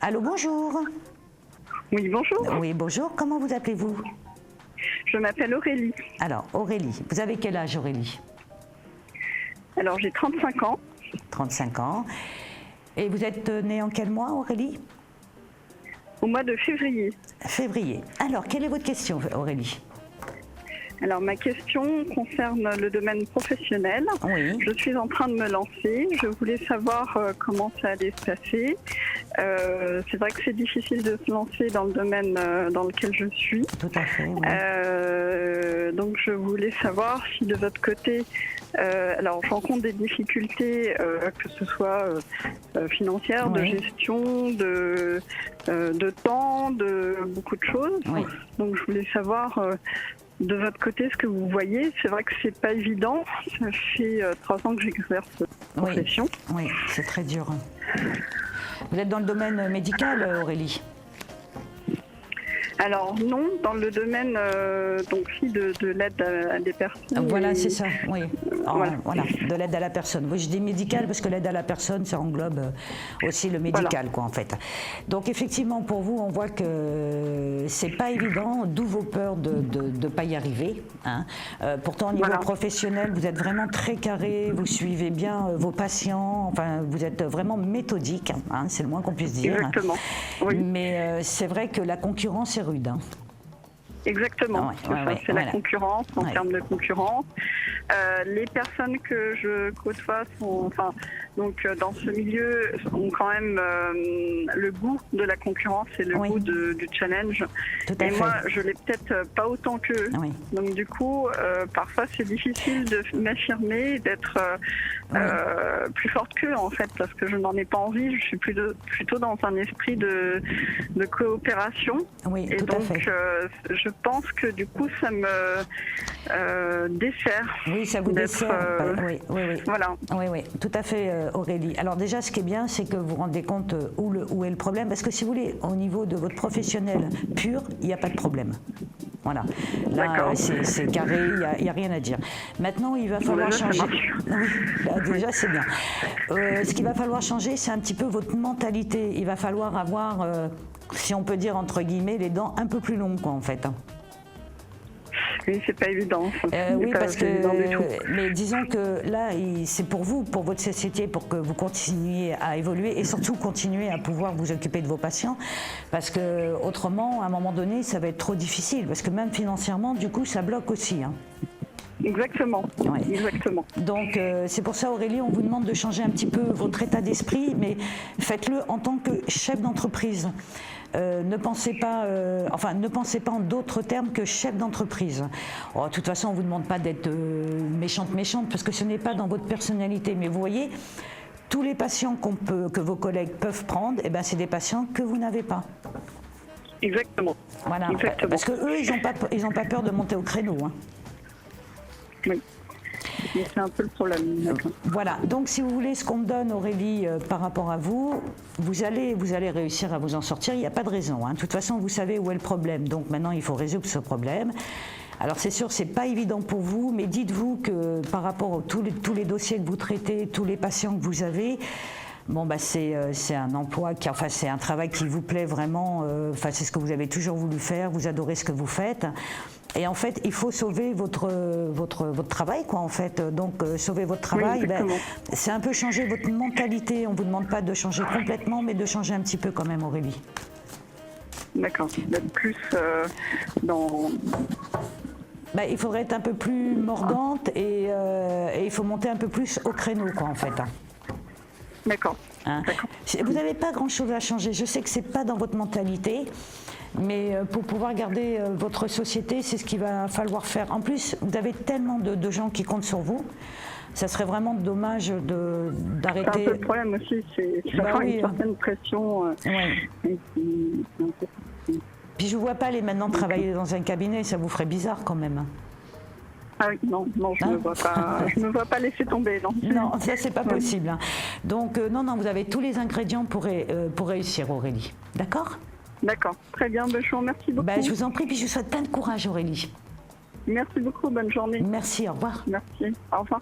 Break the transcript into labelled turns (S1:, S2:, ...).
S1: Allô, bonjour.
S2: Oui, bonjour.
S1: Oui, bonjour. Comment vous appelez-vous?
S2: Je m'appelle Aurélie.
S1: Alors, Aurélie, vous avez quel âge, Aurélie?
S2: Alors, j'ai 35 ans.
S1: 35 ans. Et vous êtes née en quel mois, Aurélie?
S2: Au mois de février.
S1: Février. Alors, quelle est votre question, Aurélie?
S2: Alors, ma question concerne le domaine professionnel.
S1: Oui.
S2: Je suis en train de me lancer. Je voulais savoir comment ça allait se passer. C'est vrai que c'est difficile de se lancer dans le domaine dans lequel je suis.
S1: Tout à fait. Oui.
S2: Donc, je voulais savoir si de votre côté, alors je rencontre des difficultés, que ce soit financières,
S1: Oui.
S2: de gestion, de temps, de beaucoup de choses.
S1: Oui.
S2: Donc, je voulais savoir de votre côté ce que vous voyez. C'est vrai que c'est pas évident. Ça fait 3 ans que j'exerce cette profession.
S1: Oui, c'est très dur. Vous êtes dans le domaine médical, Aurélie?
S2: Alors non, dans le domaine donc si de l'aide à des personnes.
S1: Voilà, c'est ça, oui.
S2: Voilà.
S1: De l'aide à la personne. Oui, je dis médical parce que l'aide à la personne, ça englobe aussi le médical,
S2: Voilà.
S1: quoi, en fait. Donc effectivement, pour vous, on voit que c'est pas évident, d'où vos peurs de ne pas y arriver. Hein. Pourtant, au niveau
S2: Voilà.
S1: professionnel, vous êtes vraiment très carré, vous suivez bien vos patients, enfin, vous êtes vraiment méthodique, hein, c'est le moins qu'on puisse dire.
S2: Exactement. Oui.
S1: Mais c'est vrai que la concurrence est rude. Hein.
S2: Exactement. C'est la concurrence, en termes de concurrence. Les personnes que je côtoie sont, donc dans ce milieu, ont quand même le goût de la concurrence et le goût du challenge.
S1: Tout à fait.
S2: Moi, je l'ai peut-être pas autant qu'eux.
S1: Oui.
S2: Donc du coup, parfois c'est difficile de m'affirmer, d'être plus forte qu'eux en fait, parce que je n'en ai pas envie. Je suis plutôt dans un esprit de coopération.
S1: Oui,
S2: et
S1: tout
S2: donc,
S1: à fait.
S2: je pense que du coup, ça me dessert.
S1: Oui, ça vous dessert. Oui.
S2: Voilà.
S1: Oui, tout à fait, Aurélie. Alors déjà, ce qui est bien, c'est que vous vous rendez compte où est le problème, parce que si vous voulez, au niveau de votre professionnel pur, il n'y a pas de problème. Voilà. Là, c'est carré, il n'y a rien à dire. Maintenant, il va falloir changer. Oui, là, déjà, c'est bien. Ce qu'il va falloir changer, c'est un petit peu votre mentalité. Il va falloir avoir, si on peut dire entre guillemets, les dents un peu plus longues, quoi, en fait.
S2: Oui, c'est pas évident.
S1: Oui, parce que, mais disons que là, c'est pour vous, pour votre société, pour que vous continuiez à évoluer et surtout continuer à pouvoir vous occuper de vos patients, parce que autrement, à un moment donné, ça va être trop difficile, parce que même financièrement, du coup, ça bloque aussi. Hein.
S2: Exactement.
S1: Ouais.
S2: Exactement.
S1: Donc c'est pour ça, Aurélie, on vous demande de changer un petit peu votre état d'esprit, mais faites-le en tant que chef d'entreprise. Ne pensez pas en d'autres termes que chef d'entreprise. Oh, de toute façon, on ne vous demande pas d'être méchante, parce que ce n'est pas dans votre personnalité. Mais vous voyez, tous les patients que vos collègues peuvent prendre, eh ben, c'est des patients que vous n'avez pas.
S2: Exactement.
S1: Voilà.
S2: Exactement.
S1: Parce qu'eux, ils n'ont pas peur de monter au créneau. Hein.
S2: Oui. Mais c'est un peu le problème.
S1: Voilà, donc si vous voulez ce qu'on me donne, Aurélie, par rapport à vous, vous allez réussir à vous en sortir, il n'y a pas de raison. Hein. De toute façon, vous savez où est le problème, donc maintenant il faut résoudre ce problème. Alors c'est sûr, c'est pas évident pour vous, mais dites-vous que par rapport à tous les dossiers que vous traitez, tous les patients que vous avez, bon, bah c'est un emploi, c'est un travail qui vous plaît vraiment, c'est ce que vous avez toujours voulu faire, vous adorez ce que vous faites. Et en fait, il faut sauver votre travail, quoi, en fait. Donc, sauver votre travail, c'est un peu changer votre mentalité. On ne vous demande pas de changer complètement, mais de changer un petit peu quand même, Aurélie.
S2: D'accord. D'être plus dans...
S1: Il faudrait être un peu plus mordante et il faut monter un peu plus au créneau, quoi, en fait.
S2: D'accord.
S1: Hein. Vous n'avez pas grand-chose à changer. Je sais que ce n'est pas dans votre mentalité. Mais pour pouvoir garder votre société, c'est ce qu'il va falloir faire. En plus, vous avez tellement de gens qui comptent sur vous, ça serait vraiment dommage d'arrêter.
S2: C'est un peu le problème aussi, ça prend une certaine pression.
S1: Puis je ne vous vois pas aller maintenant travailler dans un cabinet, ça vous ferait bizarre quand même.
S2: Ah oui, non, je ne me vois pas laisser tomber, non.
S1: Non, ça c'est pas possible. Hein. Donc non, vous avez tous les ingrédients pour réussir, Aurélie. D'accord ?
S2: D'accord, très bien, je vous remercie beaucoup.
S1: Je vous en prie, puis je vous souhaite plein de courage, Aurélie.
S2: Merci beaucoup, bonne journée.
S1: Merci, au revoir.
S2: Merci, au revoir.